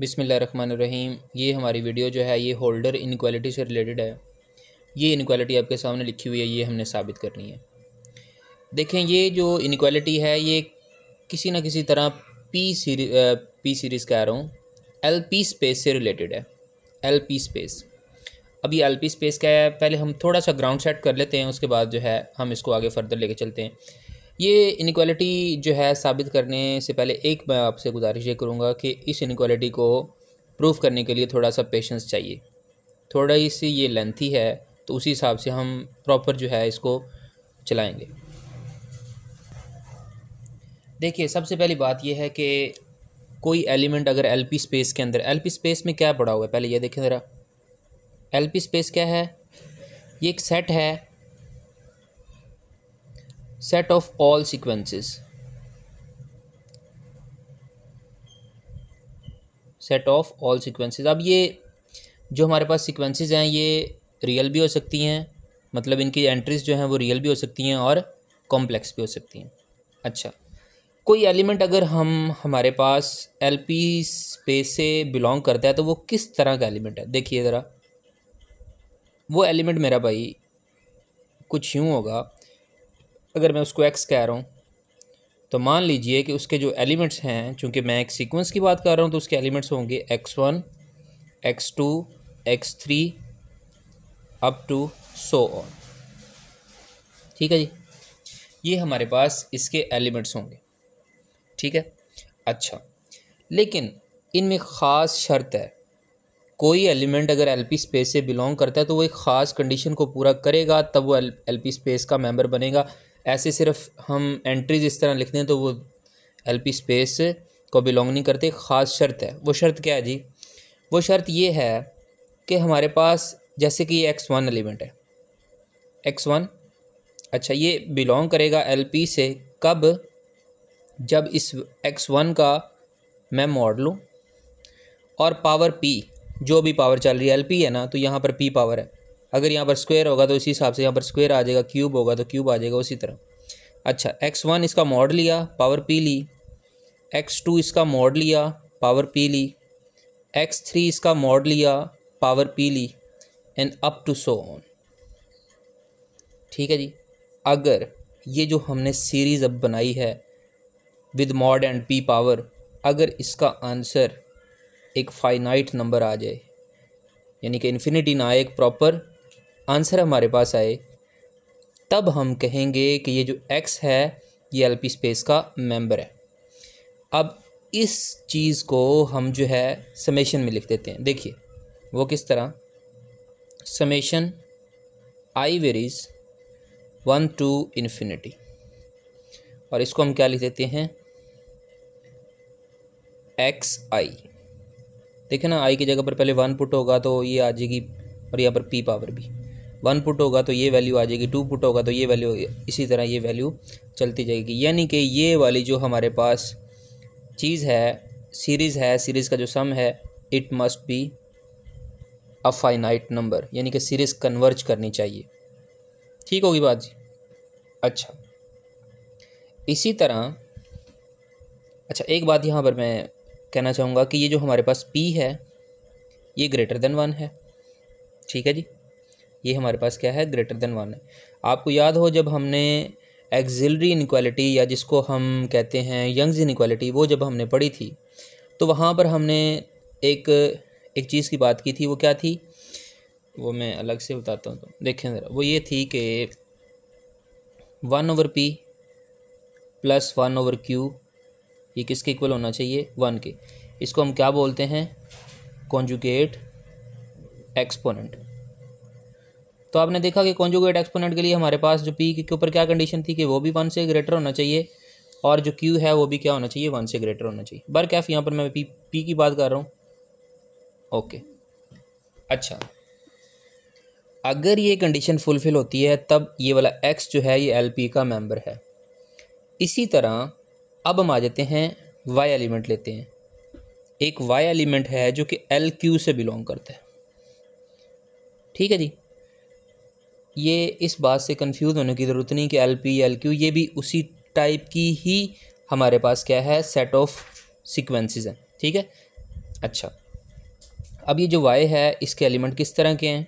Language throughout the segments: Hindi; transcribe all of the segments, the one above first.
बिस्मिल्लाहिर्रहमानिर्रहीम। ये हमारी वीडियो जो है ये होल्डर इनक्वालिटी से रिलेटेड है। ये इनक्वालिटी आपके सामने लिखी हुई है, ये हमने साबित करनी है। देखें, ये जो इनक्वालिटी है ये किसी न किसी तरह पी सीरीज़ कह रहा हूँ, एलपी स्पेस से रिलेटेड है। एलपी स्पेस, अब ये एलपी स्पेस क्या है, पहले हम थोड़ा सा ग्राउंड सेट कर लेते हैं, उसके बाद जो है हम इसको आगे फर्दर लेके चलते हैं। ये इनक्वालिटी जो है साबित करने से पहले एक मैं आपसे गुजारिश ये करूँगा कि इस इनक्वालिटी को प्रूव करने के लिए थोड़ा सा पेशेंस चाहिए। थोड़ा सी ये लेंथी है, तो उसी हिसाब से हम प्रॉपर जो है इसको चलाएंगे। देखिए, सबसे पहली बात यह है कि कोई एलिमेंट अगर एलपी स्पेस के अंदर, एलपी स्पेस में क्या पड़ा हुआ है पहले ये देखें ज़रा। एलपी स्पेस क्या है? ये एक सेट है, set of all sequences, set of all sequences. अब ये जो हमारे पास सीक्वेंसेस हैं ये रियल भी हो सकती हैं, मतलब इनकी एंट्रीज जो हैं वो रियल भी हो सकती हैं और कॉम्प्लेक्स भी हो सकती हैं। अच्छा, कोई एलिमेंट अगर हमारे पास एलपी स्पेस से बिलोंग करता है तो वो किस तरह का एलिमेंट है? देखिए ज़रा, वो एलिमेंट मेरा भाई कुछ यूँ होगा। अगर मैं उसको एक्स कह रहा हूँ तो मान लीजिए कि उसके जो एलिमेंट्स हैं, चूँकि मैं एक सीक्वेंस की बात कर रहा हूँ तो उसके एलिमेंट्स होंगे x1, x2, x3 up to so on. ठीक है जी, ये हमारे पास इसके एलिमेंट्स होंगे। ठीक है। अच्छा, लेकिन इनमें ख़ास शर्त है। कोई एलिमेंट अगर एलपी स्पेस से बिलोंग करता है तो वो एक ख़ास कंडीशन को पूरा करेगा, तब वो एलपी स्पेस का मेंबर बनेगा। ऐसे सिर्फ हम एंट्रीज इस तरह लिखते हैं तो वो एलपी स्पेस को बिलोंग नहीं करते। ख़ास शर्त है। वो शर्त क्या है जी? वो शर्त ये है कि हमारे पास जैसे कि ये x1 एलिमेंट है, x1, अच्छा, ये बिलोंग करेगा एलपी से कब? जब इस x1 का मैं मॉड लूँ और पावर p, जो भी पावर चल रही है, एलपी है ना, तो यहाँ पर p पावर है। अगर यहाँ पर स्क्वायर होगा तो इसी हिसाब से यहाँ पर स्क्वायर आ जाएगा, क्यूब होगा तो क्यूब आ जाएगा, उसी तरह। अच्छा, x1 इसका मॉड लिया, पावर p ली, x2 इसका मॉड लिया, पावर p ली, x3 इसका मॉड लिया, पावर p ली, and up to so on. ठीक है जी। अगर ये जो हमने सीरीज़ अब बनाई है with mod and p power, अगर इसका आंसर एक फाइनाइट नंबर आ जाए, यानी कि इन्फिनिटी ना आए, एक प्रॉपर आंसर हमारे पास आए, तब हम कहेंगे कि ये जो x है ये एलपी स्पेस का मेंबर है। अब इस चीज़ को हम जो है समेशन में लिख देते हैं। देखिए वो किस तरह, summation i varies 1 to infinity, और इसको हम क्या लिख देते हैं? X i. देखे ना, आई की जगह पर पहले 1 पुट होगा तो ये आ जाएगी, और यहाँ पर p पावर भी 1 पुट होगा तो ये वैल्यू आ जाएगी, 2 पुट होगा तो ये वैल्यू, इसी तरह ये वैल्यू चलती जाएगी। यानी कि ये वाली जो हमारे पास चीज़ है, सीरीज़ है, सीरीज़ का जो सम है, it must be a finite number, यानी कि सीरीज़ कन्वर्ज करनी चाहिए। ठीक होगी बात जी? अच्छा, इसी तरह, अच्छा एक बात यहाँ पर मैं कहना चाहूँगा कि ये जो हमारे पास p है ये ग्रेटर देन 1 है। ठीक है जी, ये हमारे पास क्या है? ग्रेटर देन 1 है। आपको याद हो जब हमने एक्सिलरी इनक्वालिटी, या जिसको हम कहते हैं यंग्स इनक्वालिटी, वो जब हमने पढ़ी थी तो वहाँ पर हमने एक चीज़ की बात की थी। वो क्या थी? वो मैं अलग से बताता हूँ, तो देखें ज़रा। वो ये थी कि 1/p प्लस 1/q ये किसके इक्वल होना चाहिए? 1 के। इसको हम क्या बोलते हैं? Conjugate exponent. तो आपने देखा कि कॉन्जुगेट एक्सपोनेंट के लिए हमारे पास जो p के ऊपर क्या कंडीशन थी कि वो भी 1 से ग्रेटर होना चाहिए, और जो q है वो भी क्या होना चाहिए? 1 से ग्रेटर होना चाहिए। बरकैफ यहाँ पर मैं p की बात कर रहा हूँ। ओके, अच्छा, अगर ये कंडीशन फुलफिल होती है तब ये वाला x जो है ये एलपी का मेंबर है। इसी तरह अब हम आ जाते हैं y एलिमेंट लेते हैं। एक y एलिमेंट है जो कि LQ से बिलोंग करता है। ठीक है जी, ये इस बात से कंफ्यूज होने की ज़रूरत नहीं कि LP LQ, ये भी उसी टाइप की ही हमारे पास क्या है? सेट ऑफ सीक्वेंसेस हैं। ठीक है। अच्छा, अब ये जो y है इसके एलिमेंट किस तरह के हैं?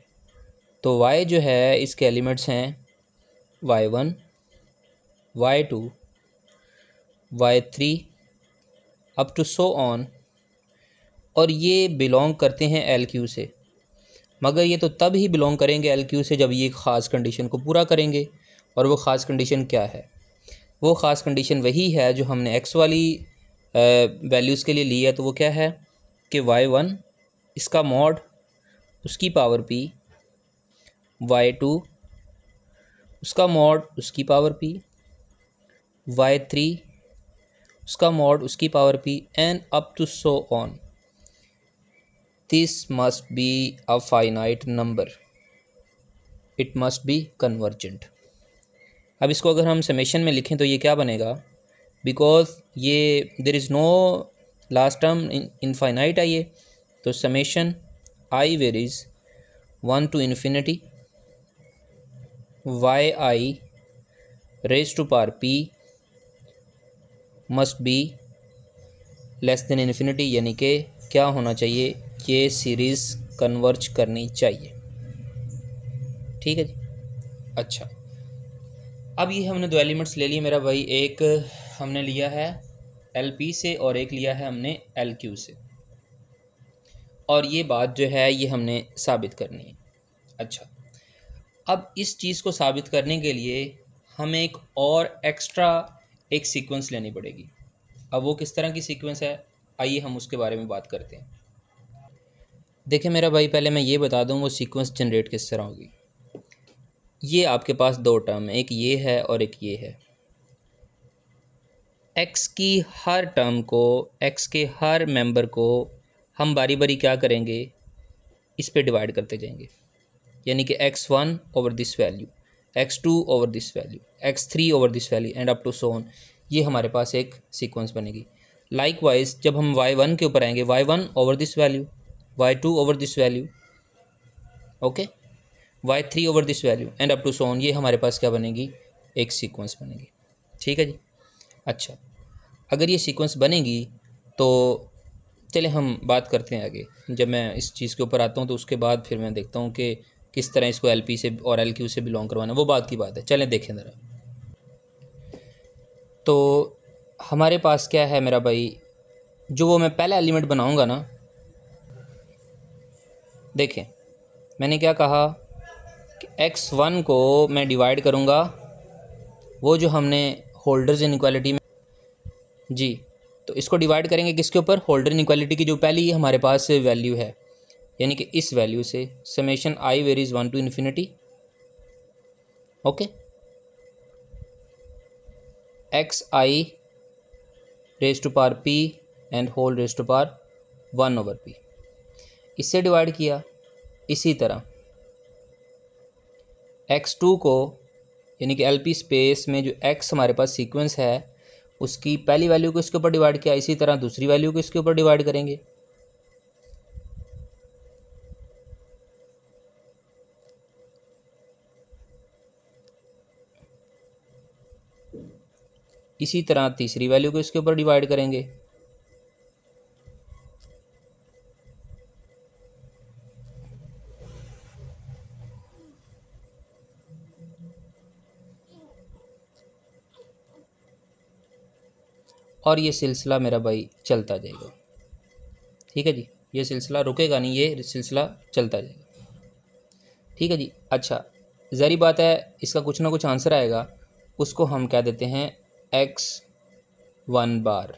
तो y जो है इसके एलिमेंट्स हैं y1, y2, y3 up to so on, और ये बिलोंग करते हैं एल क्यू से। मगर ये तो तब ही बिलोंग करेंगे एल क्यू से जब ये ख़ास कंडीशन को पूरा करेंगे। और वो ख़ास कंडीशन क्या है? वो ख़ास कंडीशन वही है जो हमने एक्स वाली वैल्यूज़ के लिए ली है। तो वो क्या है कि y1 इसका मॉड उसकी पावर p, y2 उसका मॉड उसकी पावर p, y3 उसका मॉड उसकी power p, and up to so on. This must be a finite number, it must be convergent. अब इसको अगर हम समेशन में लिखें तो ये क्या बनेगा? बिकॉज ये there is no last term infinite है ये, तो summation i varies 1 to infinity yi raised to power p must be less than infinity, यानी कि क्या होना चाहिए? ये सीरीज़ कन्वर्ज करनी चाहिए। ठीक है जी। अच्छा, अब ये हमने दो एलिमेंट्स ले लिए मेरा भाई, एक हमने लिया है एल पी से और एक लिया है हमने एल क्यू से, और ये बात जो है ये हमने साबित करनी है। अच्छा, अब इस चीज़ को साबित करने के लिए हमें एक और एक्स्ट्रा एक सीक्वेंस लेनी पड़ेगी। अब वो किस तरह की सीक्वेंस है, आइए हम उसके बारे में बात करते हैं। देखिए मेरा भाई, पहले मैं ये बता दूं वो सीक्वेंस जनरेट किस तरह होगी। ये आपके पास दो टर्म है, एक ये है और एक ये है। एक्स की हर टर्म को, एक्स के हर मेंबर को हम बारी बारी क्या करेंगे? इस पे डिवाइड करते जाएंगे। यानी कि x1 over this value, x2 over this value, x3 over this value, and up to so on. ये हमारे पास एक सीक्वेंस बनेगी। लाइकवाइज जब हम y1 के ऊपर आएंगे, y1 over this value, y2 over this value, okay, y3 over this value, and up to so on. ये हमारे पास क्या बनेगी? एक सीक्वेंस बनेगी। ठीक है जी। अच्छा, अगर ये सीक्वेंस बनेगी तो चले हम बात करते हैं आगे। जब मैं इस चीज़ के ऊपर आता हूँ तो उसके बाद फिर मैं देखता हूँ कि किस तरह इसको एलपी से और एलक्यू से बिलोंग करवाना, वो बात की बात है। चलें देखें ज़रा। तो हमारे पास क्या है मेरा भाई, जो वो मैं पहला एलिमेंट बनाऊँगा ना, देखें मैंने क्या कहा कि x1 को मैं डिवाइड करूँगा, वो जो हमने होल्डर्स इनइक्वालिटी में जी, तो इसको डिवाइड करेंगे किसके ऊपर? होल्डर इनइक्वालिटी की जो पहली हमारे पास वैल्यू है, यानी कि इस वैल्यू से summation i varies 1 to infinity, okay, x i raise to power p and whole raise to power 1 over p, इससे डिवाइड किया। इसी तरह x2 को, यानी कि एलपी स्पेस में जो x हमारे पास सीक्वेंस है उसकी पहली वैल्यू को इसके ऊपर डिवाइड किया, इसी तरह दूसरी वैल्यू को इसके ऊपर डिवाइड करेंगे। इसी तरह तीसरी वैल्यू को इसके ऊपर डिवाइड करेंगे। और ये सिलसिला मेरा भाई चलता जाएगा। ठीक है जी, ये सिलसिला रुकेगा नहीं, ये सिलसिला चलता जाएगा। ठीक है जी। अच्छा, ज़ाहिर बात है इसका कुछ ना कुछ आंसर आएगा, उसको हम कह देते हैं x1 बार,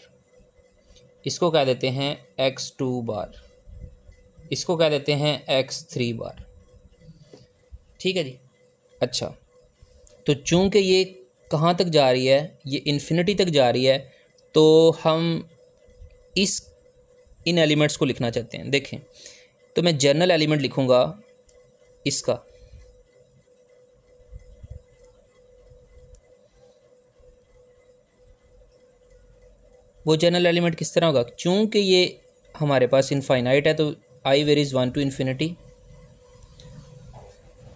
इसको कह देते हैं x2 बार, इसको कह देते हैं x3 बार। ठीक है जी। अच्छा, तो चूंकि ये कहाँ तक जा रही है? ये इन्फिनिटी तक जा रही है, तो हम इस इन एलिमेंट्स को लिखना चाहते हैं। देखें, तो मैं जनरल एलिमेंट लिखूँगा इसका, वो जनरल एलिमेंट किस तरह होगा? चूँकि ये हमारे पास इनफाइनाइट है, तो i varies 1 to infinity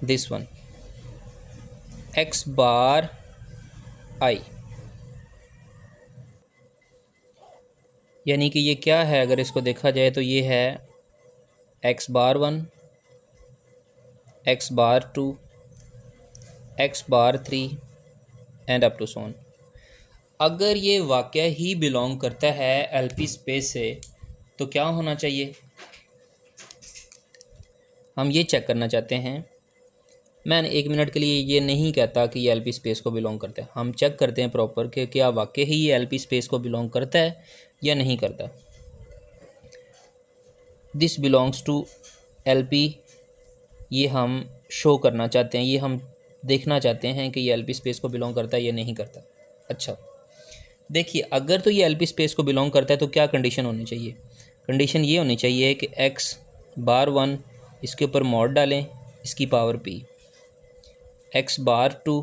this one x bar i, यानी कि ये क्या है, अगर इसको देखा जाए तो ये है x bar 1, x bar 2, x bar 3 and up to so on. अगर ये वाकया ही बिलोंग करता है एलपी स्पेस से तो क्या होना चाहिए, हम ये चेक करना चाहते हैं। मैं 1 मिनट के लिए ये नहीं कहता कि ये एलपी स्पेस को बिलोंग करता है, हम चेक करते हैं प्रॉपर कि क्या वाकई ही ये एलपी स्पेस को बिलोंग करता है या नहीं करता। दिस बिलोंग्स टू एलपी, ये हम शो करना चाहते हैं, ये हम देखना चाहते हैं कि ये एलपी स्पेस को बिलोंग करता है या नहीं करता। अच्छा देखिए, अगर तो ये एलपी स्पेस को बिलोंग करता है तो क्या कंडीशन होनी चाहिए, कंडीशन ये होनी चाहिए कि x बार 1 इसके ऊपर मॉड डालें इसकी पावर p, x बार 2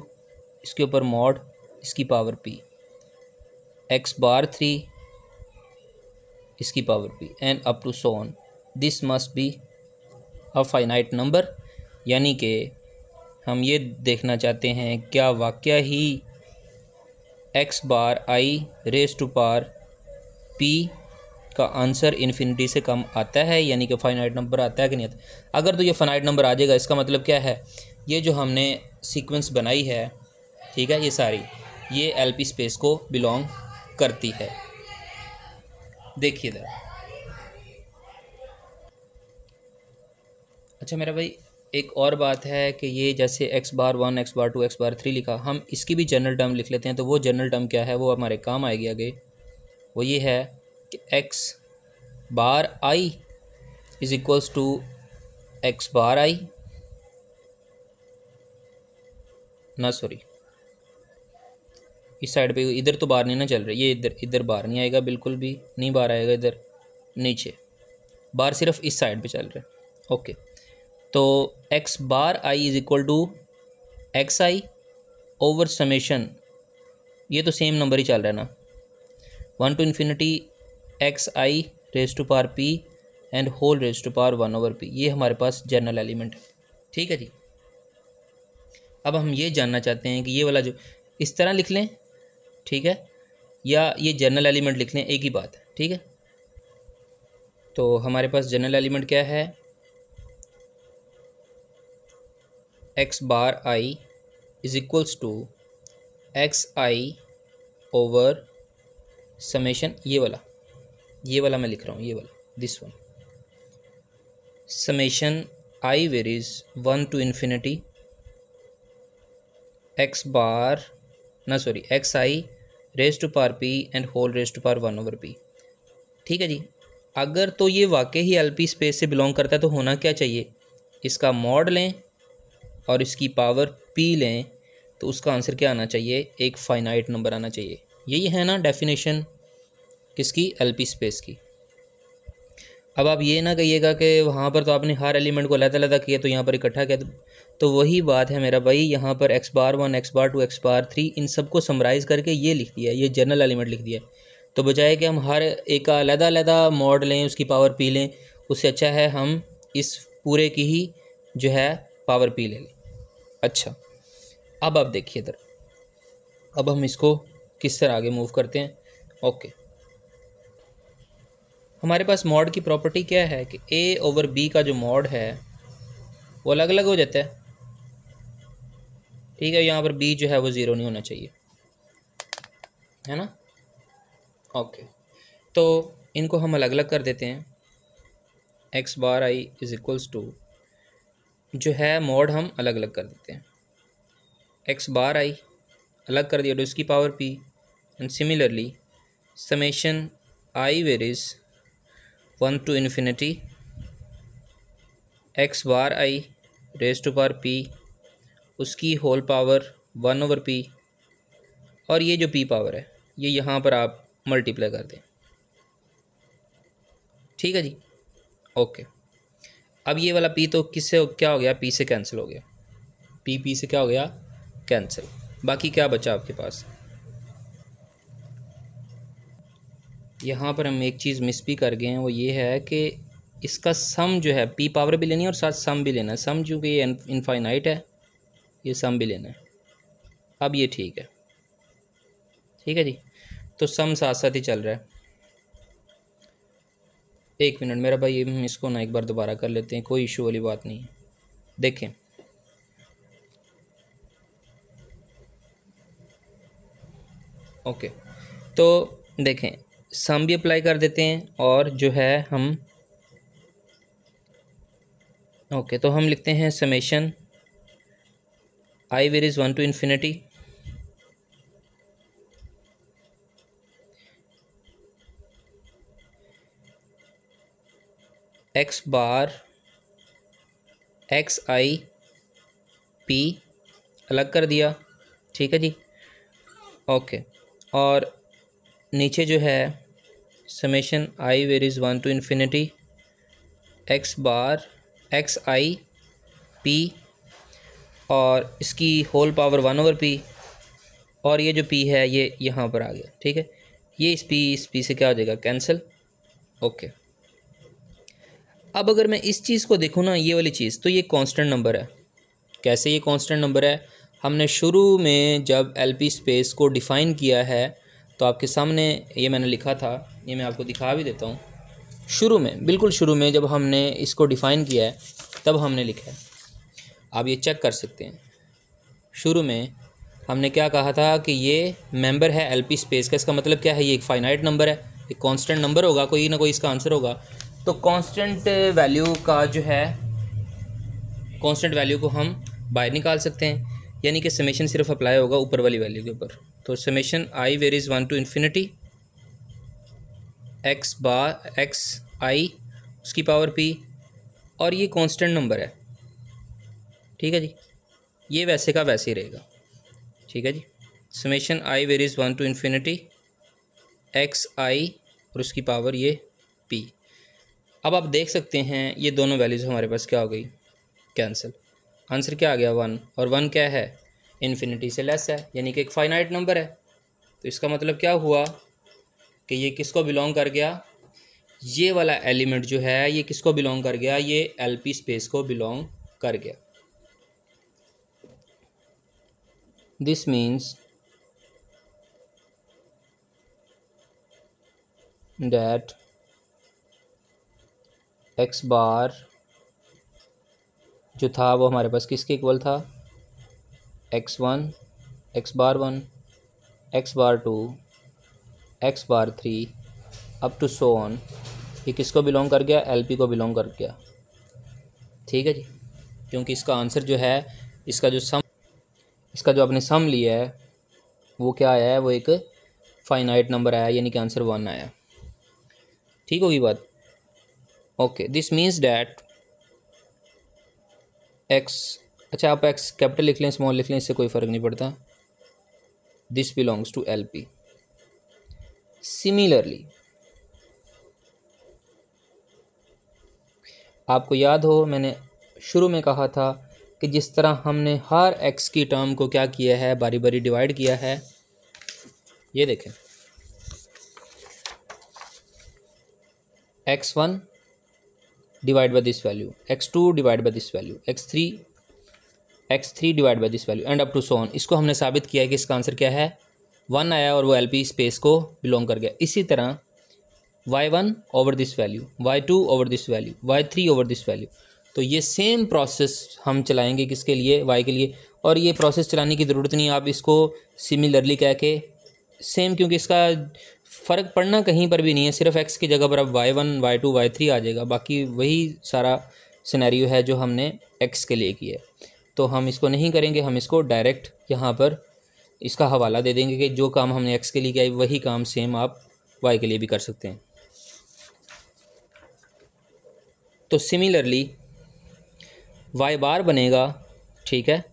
इसके ऊपर मॉड इसकी पावर p, x बार 3 इसकी power p and up to so on. This must be a finite number, यानी कि हम ये देखना चाहते हैं क्या वाकया ही x bar i raise to power p का आंसर इन्फिनिटी से कम आता है, यानी कि फाइनाइट नंबर आता है कि नहीं आता। अगर तो ये फाइनाइट नंबर आ जाएगा इसका मतलब क्या है, ये जो हमने सीक्वेंस बनाई है, ठीक है, ये सारी ये एलपी स्पेस को बिलोंग करती है। देखिए ज़रा, अच्छा मेरा भाई एक और बात है कि ये जैसे x bar 1, x bar 2, x bar 3 लिखा, हम इसकी भी जनरल टर्म लिख लेते हैं। तो वो जनरल टर्म क्या है, वो हमारे काम आएगी आगे। वो ये है कि x bar i is equals to x bar i, ना सॉरी इस साइड पे इधर तो बार नहीं ना चल रही, ये इधर बार नहीं आएगा, बिल्कुल भी नहीं बार आएगा, इधर नीचे बार सिर्फ इस साइड पे चल रहा है। ओके, तो x bar i is equal to x i over summation, ये तो सेम नंबर ही चल रहा है ना, 1 to infinity x i raise to power p and whole raise to power 1 over p, ये हमारे पास जनरल एलिमेंट है। ठीक है जी, अब हम ये जानना चाहते हैं कि ये वाला जो इस तरह लिख लें, ठीक है, या ये जनरल एलिमेंट लिख लें, एक ही बात है। ठीक है, तो हमारे पास जनरल एलिमेंट क्या है, x bar i is equals to x i over summation, ये वाला मैं लिख रहा हूँ, ये वाला this one, summation i varies 1 to infinity x bar ना sorry x i raise to power p and whole raise to power 1 over p। ठीक है जी, अगर तो ये वाकई ही एलपी स्पेस से बिलोंग करता है तो होना क्या चाहिए, इसका मॉड लें और इसकी पावर p लें, तो उसका आंसर क्या आना चाहिए, एक फाइनाइट नंबर आना चाहिए। यही है ना डेफिनेशन किसकी, एलपी स्पेस की। अब आप ये ना कहिएगा कि वहाँ पर तो आपने हर एलिमेंट को अलग-अलग किया तो यहाँ पर इकट्ठा किया, तो वही बात है मेरा भाई, यहाँ पर x bar 1, x bar 2, x bar 3 इन सबको समराइज़ करके ये लिख दिया, ये जनरल एलिमेंट लिख दिया। तो बजाय कि हम हर एक का अलग-अलग मॉड लें, उसकी पावर p लें, उससे अच्छा है हम इस पूरे की ही जो है पावर p ले लें। अच्छा, अब आप देखिए इधर, अब हम इसको किस तरह आगे मूव करते हैं। ओके, हमारे पास मॉड की प्रॉपर्टी क्या है कि a ओवर b का जो मॉड है वो अलग अलग हो जाता है। ठीक है, यहाँ पर b जो है वो ज़ीरो नहीं होना चाहिए, है ना। ओके, तो इनको हम अलग अलग कर देते हैं, x bar i is equals to जो है मॉड हम अलग अलग कर देते हैं, x बार i अलग कर दिया तो इसकी power p and similarly summation i varies 1 to infinity x bar i raise to power p उसकी होल पावर 1 ओवर p, और ये जो p पावर है ये यहाँ पर आप मल्टीप्लाई कर दें। ठीक है जी, ओके, अब ये वाला p तो किससे क्या हो गया, p से कैंसिल हो गया, p से क्या हो गया, कैंसिल। बाकी क्या बचा आपके पास, यहाँ पर हम एक चीज़ मिस भी कर गए हैं, वो ये है कि इसका सम जो है p पावर भी लेनी है और साथ सम भी लेना है। सम चूँकि ये इनफाइनाइट है, ये सम भी लेना है। अब ये ठीक है, ठीक है जी, तो सम साथ साथ ही चल रहा है। एक मिनट मेरा भाई, हम इसको ना एक बार दोबारा कर लेते हैं, कोई इशू वाली बात नहीं है। देखें, ओके, तो देखें सम भी अप्लाई कर देते हैं और जो है हम, ओके, तो हम लिखते हैं summation i varies 1 to infinity x bar x I P, अलग कर दिया, ठीक है जी, ओके। और नीचे जो है summation i varies 1 to infinity x bar x I P, और इसकी होल पावर 1/p, और ये जो p है ये यहाँ पर आ गया, ठीक है। ये इस p से क्या हो जाएगा, कैंसिल, ओके। अब अगर मैं इस चीज़ को देखूँ ना, ये वाली चीज़, तो ये कांस्टेंट नंबर है। कैसे ये कांस्टेंट नंबर है? हमने शुरू में जब एलपी स्पेस को डिफ़ाइन किया है तो आपके सामने ये मैंने लिखा था, ये मैं आपको दिखा भी देता हूँ। शुरू में, बिल्कुल शुरू में जब हमने इसको डिफ़ाइन किया है तब हमने लिखा है, आप ये चेक कर सकते हैं। शुरू में हमने क्या कहा था कि ये मेंबर है एलपी स्पेस का। इसका मतलब क्या है, ये एक फाइनाइट नंबर है, एक कांस्टेंट नंबर होगा, कोई ना कोई इसका आंसर होगा। तो कांस्टेंट वैल्यू का जो है, कांस्टेंट वैल्यू को हम बाहर निकाल सकते हैं, यानी कि समेशन सिर्फ अप्लाई होगा ऊपर वाली वैल्यू के ऊपर। तो summation i varies 1 to infinity x bar x i उसकी पावर p, और ये कांस्टेंट नंबर है, ठीक है जी, ये वैसे का वैसे ही रहेगा, ठीक है जी। Summation i varies 1 to infinity x i और उसकी पावर ये p। अब आप देख सकते हैं ये दोनों वैल्यूज़ हमारे पास क्या हो गई, कैंसिल। आंसर क्या आ गया, 1, और 1 क्या है, इन्फिनिटी से लेस है, यानी कि एक फाइनाइट नंबर है। तो इसका मतलब क्या हुआ कि ये किसको बिलोंग कर गया, ये वाला एलिमेंट जो है ये किसको बिलोंग कर गया, ये एलपी स्पेस को बिलोंग कर गया। This means that x bar जो था वो हमारे पास किसके इक्वल था, x1 x bar 1 x bar 2 x bar 3 up to so on, ये किसको बिलोंग कर गया, एलपी को बिलोंग कर गया, ठीक है जी। क्योंकि इसका आंसर जो है, इसका जो आपने सम लिया है वो क्या आया है, वो एक फाइनाइट नंबर आया, यानी कि आंसर 1 आया, ठीक होगी बात, okay. This means that x, अच्छा आप एक्स कैपिटल लिख लें स्मॉल लिख लें, इससे कोई फ़र्क नहीं पड़ता, this belongs to LP. Similarly आपको याद हो मैंने शुरू में कहा था कि जिस तरह हमने हर एक्स की टर्म को क्या किया है, बारी बारी डिवाइड किया है, ये देखें x1 divide by this value, x2 divide by this value, x3 divide by this value and up to so on. इसको हमने साबित किया है कि इसका आंसर क्या है, 1 आया और वो एलपी स्पेस को बिलोंग कर गया। इसी तरह y1 over this value, y2 over this value, y3 over this value. तो ये सेम प्रोसेस हम चलाएंगे किसके लिए, y के लिए, और ये प्रोसेस चलाने की ज़रूरत नहीं, आप इसको सिमिलरली कह के सेम, क्योंकि इसका फ़र्क पड़ना कहीं पर भी नहीं है, सिर्फ x की जगह पर अब y1 y2 y3 आ जाएगा, बाकी वही सारा सिनेरियो है जो हमने x के लिए किया है। तो हम इसको नहीं करेंगे, हम इसको डायरेक्ट यहाँ पर इसका हवाला दे देंगे कि जो काम हमने x के लिए किया वही काम सेम आप y के लिए भी कर सकते हैं। तो सिमिलरली y बार बनेगा, ठीक है,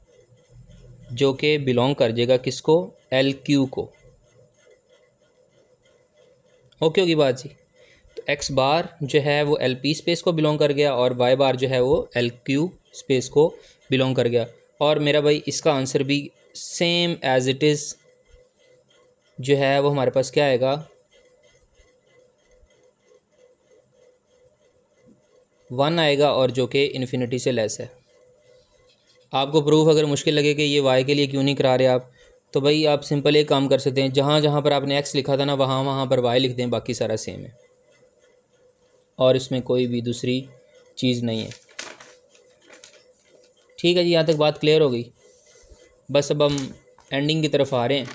जो कि बिलोंग कर जाएगा किसको, एल क्यू को, ओके होगी बात जी। तो x बार जो है वो एल पी स्पेस को बिलोंग कर गया और y बार जो है वो एल क्यू स्पेस को बिलोंग कर गया। और मेरा भाई इसका आंसर भी सेम एज इट इज़ जो है वो हमारे पास क्या आएगा, 1 आएगा, और जो कि इन्फिनिटी से लेस है। आपको प्रूफ अगर मुश्किल लगे कि ये y के लिए क्यों नहीं करा रहे आप, तो भाई आप सिंपल एक काम कर सकते हैं, जहाँ जहाँ पर आपने x लिखा था ना वहाँ वहाँ पर y लिख दें, बाकी सारा सेम है। और इसमें कोई भी दूसरी चीज़ नहीं है। ठीक है जी, यहाँ तक बात क्लियर हो गई। बस अब हम एंडिंग की तरफ आ रहे हैं,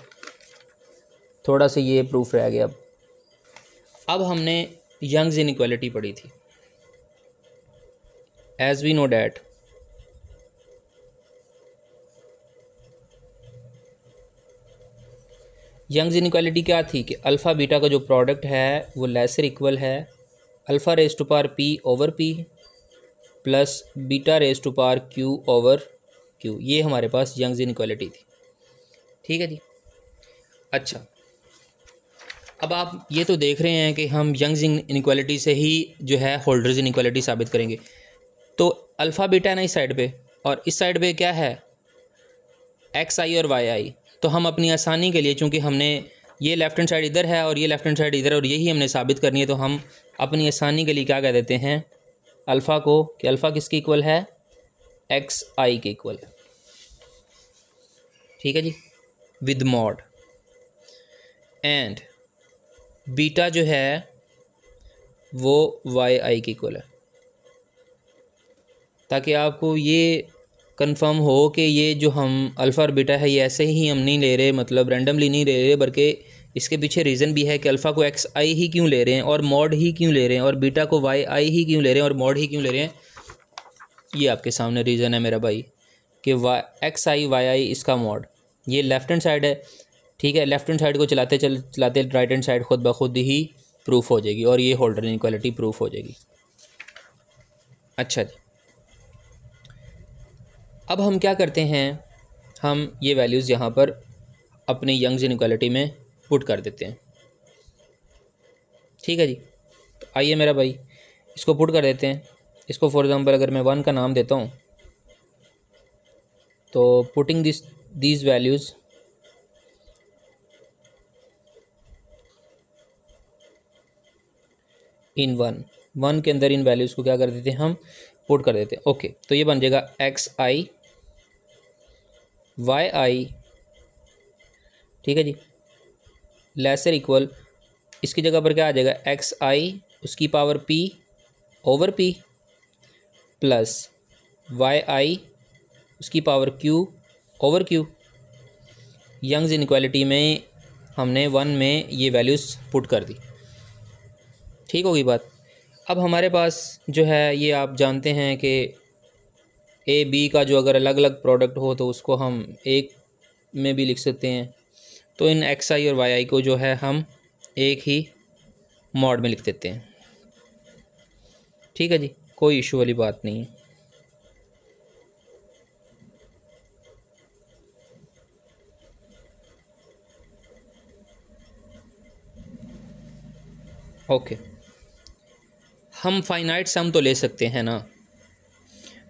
थोड़ा सा ये प्रूफ रह गया। अब हमने यंग्स इनइक्वालिटी पढ़ी थी। As we know that Young's inequality क्या थी कि अल्फ़ा बीटा का जो प्रोडक्ट है वो लेसर इक्वल है alpha raise to power p over p plus beta raise to power q over q. ये हमारे पास यंग्स इनइक्वालिटी थी। ठीक है जी। अच्छा, अब आप ये तो देख रहे हैं कि हम यंग्स इनइक्वालिटी से ही जो है होल्डर्स इनइक्वालिटी साबित करेंगे। तो अल्फ़ा बीटा है ना इस साइड पे, और इस साइड पे क्या है, एक्स आई और वाई आई। तो हम अपनी आसानी के लिए, चूँकि हमने ये लेफ्ट हैंड साइड इधर है और ये लेफ्ट हैंड साइड इधर, और यही हमने साबित करनी है, तो हम अपनी आसानी के लिए क्या कह देते हैं अल्फ़ा को, कि अल्फ़ा किसके इक्वल है, एक्स आई के इक्वल है। ठीक है जी, विद मॉड। एंड बीटा जो है वो वाई आई के इक्वल है, ताकि आपको ये कंफर्म हो कि ये जो हम अल्फ़ा और बीटा है ये ऐसे ही हम नहीं ले रहे, मतलब रैंडमली नहीं ले रहे, बल्कि इसके पीछे रीज़न भी है कि अल्फ़ा को एक्स आई ही क्यों ले रहे हैं और मॉड ही क्यों ले रहे हैं, और बीटा को वाई आई ही क्यों ले रहे हैं और मॉड ही क्यों ले रहे हैं। ये आपके सामने रीज़न है मेरा भाई, कि एक्स आई वाई आई इसका मॉड, ये लेफ्ट हैंड साइड है। ठीक है, लेफ्ट हैंड साइड को चलाते चलाते राइट हैंड साइड खुद ब खुद ही प्रूफ हो जाएगी, और ये होल्डर इनइक्वालिटी प्रूफ हो जाएगी। अच्छा जी, अब हम क्या करते हैं, हम ये वैल्यूज़ यहाँ पर अपने यंग्स इनइक्वालिटी में पुट कर देते हैं। ठीक है जी, तो आइए मेरा भाई इसको पुट कर देते हैं। इसको फॉर एग्ज़ाम्पल अगर मैं 1 का नाम देता हूँ, तो पुटिंग दीज वैल्यूज़ इन 1 के अंदर इन वैल्यूज़ को क्या कर देते हैं, हम पुट कर देते हैं। ओके, तो ये बन जाएगा एक्स आई वाई आई, ठीक है जी, लेसर इक्वल, इसकी जगह पर क्या आ जाएगा, एक्स आई उसकी power p over p plus y i उसकी power q over q. Young's inequality में हमने 1 में ये वैल्यूज़ पुट कर दी। ठीक होगी बात। अब हमारे पास जो है, ये आप जानते हैं कि ए बी का जो अगर अलग अलग प्रोडक्ट हो तो उसको हम एक में भी लिख सकते हैं। तो इन एक्स आई और वाई आई को जो है हम एक ही मॉड में लिख देते हैं। ठीक है जी, कोई इशू वाली बात नहीं है। ओके, हम फाइनाइट सम तो ले सकते हैं ना,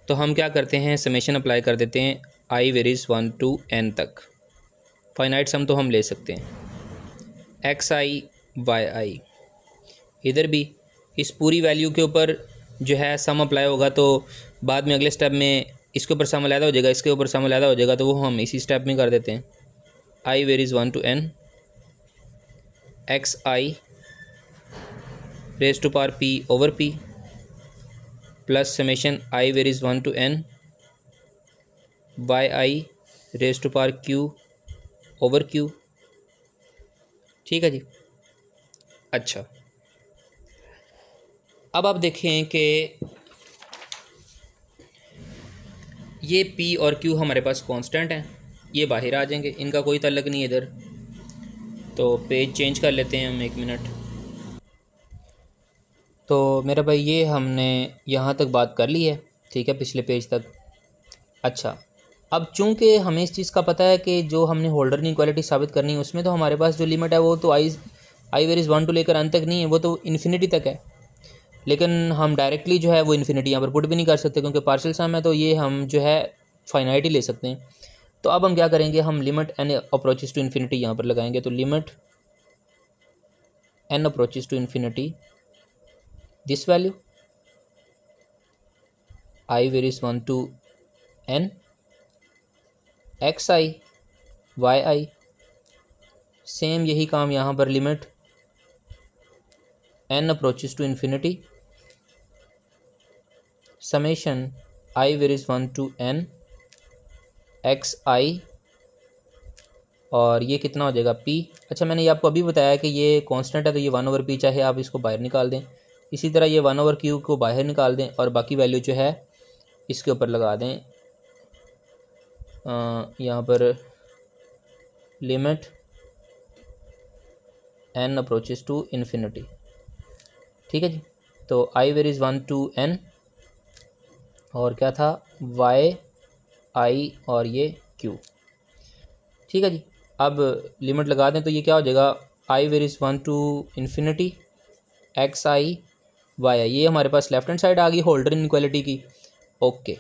तो हम क्या करते हैं, समेशन अप्लाई कर देते हैं आई वेरीज 1 to n तक। फाइनाइट सम तो हम ले सकते हैं एक्स आई वाई आई, इधर भी इस पूरी वैल्यू के ऊपर जो है सम अप्लाई होगा, तो बाद में अगले स्टेप में इसके ऊपर सम अलहदा हो जाएगा, इसके ऊपर सम अलहदा हो जाएगा, तो वो हम इसी स्टेप में कर देते हैं। I varies 1 to n x i raise to power p over p plus summation i varies 1 to n y i raise to power q over q. ठीक है जी। अच्छा, अब आप देखें कि ये p और q हमारे पास कांस्टेंट हैं, ये बाहर आ जाएंगे, इनका कोई ताल्लुक नहीं है इधर। तो पेज चेंज कर लेते हैं हम, 1 मिनट। तो मेरा भाई ये हमने यहाँ तक बात कर ली है, ठीक है, पिछले पेज तक। अच्छा, अब चूंकि हमें इस चीज़ का पता है कि जो हमने होल्डर इनइक्वालिटी साबित करनी है उसमें तो हमारे पास जो लिमिट है वो तो आई वेरीज 1 to लेकर n तक नहीं है, वो तो इन्फिनिटी तक है। लेकिन हम डायरेक्टली जो है वो इन्फिनिटी यहाँ पर पुट भी नहीं कर सकते, क्योंकि पार्शियल सम है, तो ये हम जो है फाइनाइट ही ले सकते हैं। तो अब हम क्या करेंगे, हम limit n approaches to infinity यहाँ पर लगाएंगे। तो limit n approaches to infinity this value i varies 1 to n x i y i, same यही काम यहाँ पर limit n approaches to infinity summation i varies 1 to n x i, और ये कितना हो जाएगा p। अच्छा, मैंने ये आपको अभी बताया कि ये कांस्टेंट है तो ये 1/p, चाहे आप इसको बाहर निकाल दें। इसी तरह ये 1/q को बाहर निकाल दें और बाकी वैल्यू जो है इसके ऊपर लगा दें। यहाँ पर limit n approaches to infinity. ठीक है जी। तो i वेरीज 1 to n और क्या था y i और ये q। ठीक है जी। अब लिमिट लगा दें तो ये क्या हो जाएगा, i varies 1 to infinity x i y i. ये हमारे पास लेफ्ट हैंड साइड आ गई होल्डर इनइक्वालिटी की। Okay,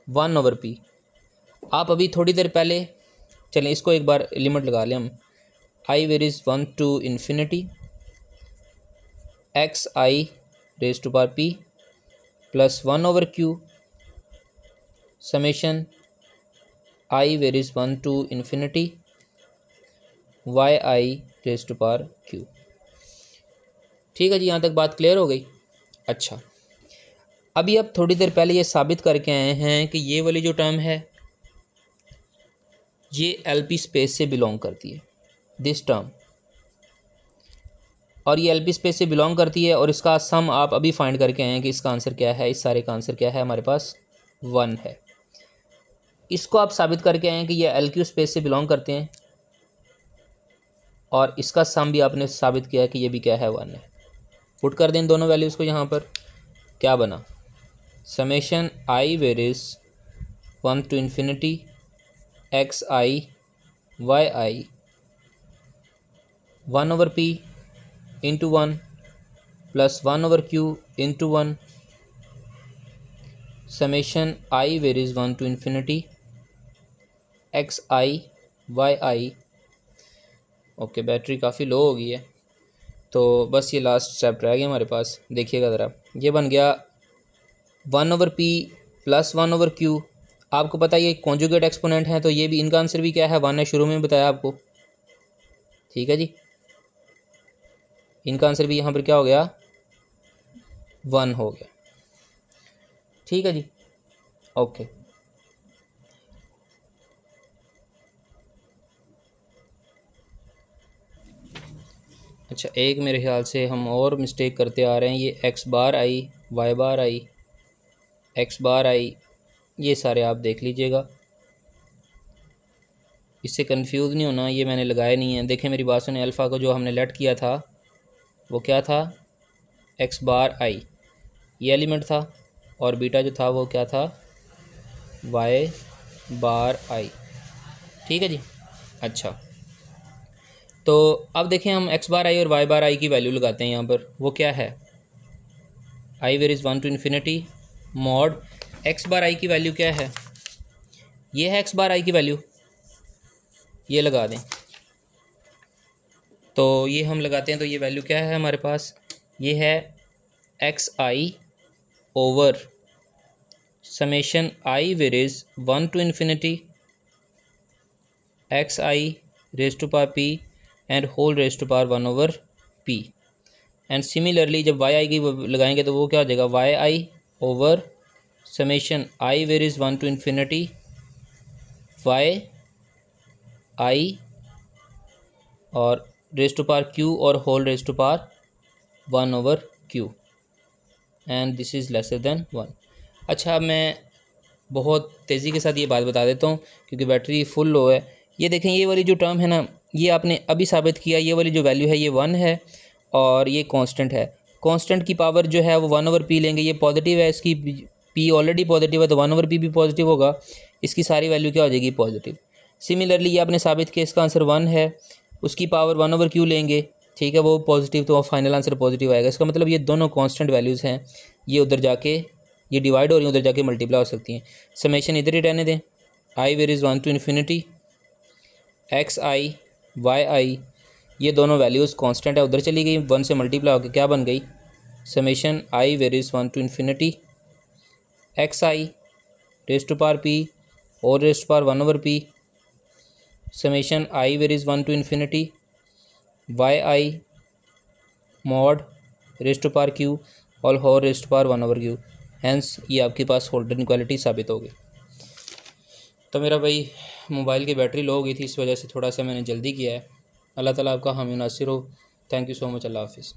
1/p। आप अभी थोड़ी देर पहले, चलें इसको एक बार लिमिट लगा लें हम। i varies 1 to infinity x i raise to power p plus 1/q summation i varies 1 to infinity y i raise to power q। ठीक है जी, यहाँ तक बात क्लियर हो गई। अच्छा, अभी अब थोड़ी देर पहले ये साबित करके आए हैं कि ये वाली जो टर्म है ये एलपी स्पेस से बिलोंग करती है, दिस टर्म, और ये एलपी स्पेस से बिलोंग करती है। और इसका सम आप अभी फाइंड करके आए हैं कि इसका आंसर क्या है। इस सारे का आंसर क्या है, हमारे पास 1 है। इसको आप साबित करके आए हैं कि ये एलक्यू स्पेस से बिलोंग करते हैं, और इसका सम भी आपने साबित किया है कि ये भी क्या है, 1 है। पुट कर दें दोनों वैल्यूज़ को यहाँ पर, क्या बना, summation i varies 1 to infinity x i y i 1/p into 1 plus 1/q into 1 summation i varies 1 to infinity x i y i. Okay, battery काफ़ी लो हो गई है तो बस ये लास्ट स्टेप रह गया हमारे पास। देखिएगा ज़रा, ये बन गया 1/p प्लस 1/q। आपको पता है ये कॉन्जुगेट एक्सपोनेंट है तो ये भी, इनका आंसर भी क्या है, 1 है। शुरू में बताया आपको। ठीक है जी, इनका आंसर भी यहाँ पर क्या हो गया, 1 हो गया। ठीक है जी, ओके। अच्छा, एक मेरे ख्याल से हम और मिस्टेक करते आ रहे हैं। ये एक्स बार आई, वाई बार आई, एक्स बार आई, ये सारे आप देख लीजिएगा, इससे कंफ्यूज नहीं होना। ये मैंने लगाए नहीं है। देखें मेरी बात सुने, अल्फ़ा को जो हमने लेट किया था वो क्या था, एक्स बार आई, ये एलिमेंट था, और बीटा जो था वो क्या था, वाई बार आई। ठीक है जी। अच्छा, तो अब देखें हम एक्स बार आई और वाई बार आई की वैल्यू लगाते हैं यहाँ पर। वो क्या है, i varies 1 to infinity mod x bar i की वैल्यू क्या है, ये है एक्स बार आई की वैल्यू, ये लगा दें। तो ये हम लगाते हैं तो ये वैल्यू क्या है हमारे पास, ये है x i over summation i varies 1 to infinity x i raise to power p and whole raise to power 1/p। And similarly जब वाई आई की लगाएंगे तो वो क्या हो जाएगा, y i over summation i varies 1 to infinity y i और रेज टू पावर q और whole raise to power 1/q and this is lesser than 1। अच्छा, अब मैं बहुत तेज़ी के साथ ये बात बता देता हूँ क्योंकि बैटरी फुल लो है। ये देखें, ये वाली जो टर्म है ना, ये आपने अभी साबित किया, ये वाली जो वैल्यू है ये 1 है और ये कांस्टेंट है। कांस्टेंट की पावर जो है वो 1/p लेंगे, ये पॉजिटिव है, इसकी p ऑलरेडी पॉजिटिव है तो 1/p भी पॉजिटिव होगा, इसकी सारी वैल्यू क्या हो जाएगी, पॉजिटिव। सिमिलरली ये आपने साबित किया इसका आंसर 1 है, उसकी पावर 1/q लेंगे, ठीक है, वो पॉजिटिव, तो फाइनल आंसर पॉजिटिव आएगा। इसका मतलब ये दोनों कांस्टेंट वैल्यूज़ हैं, ये उधर जाके ये डिवाइड हो रही हैं, उधर जाके मल्टीप्लाई हो सकती हैं। समेशन इधर ही रहने दें, i varies 1 to infinity x i y i, ये दोनों वैल्यूज़ कांस्टेंट है, उधर चली गई, 1 से मल्टीप्लाई होकर क्या बन गई, summation i varies 1 to infinity x i raise to power p और raise to power 1/p summation i varies 1 to infinity y i mod raise to power q और whole raise to power 1/q। Hence ये आपके पास होल्डर इनक्वालिटी साबित होगी। तो मेरा भाई मोबाइल की बैटरी लो हो गई थी, इस वजह से थोड़ा सा मैंने जल्दी किया है। अल्लाह ताला आपका हामी नासिर हो। Thank you so much. अल्लाह हाफिज़।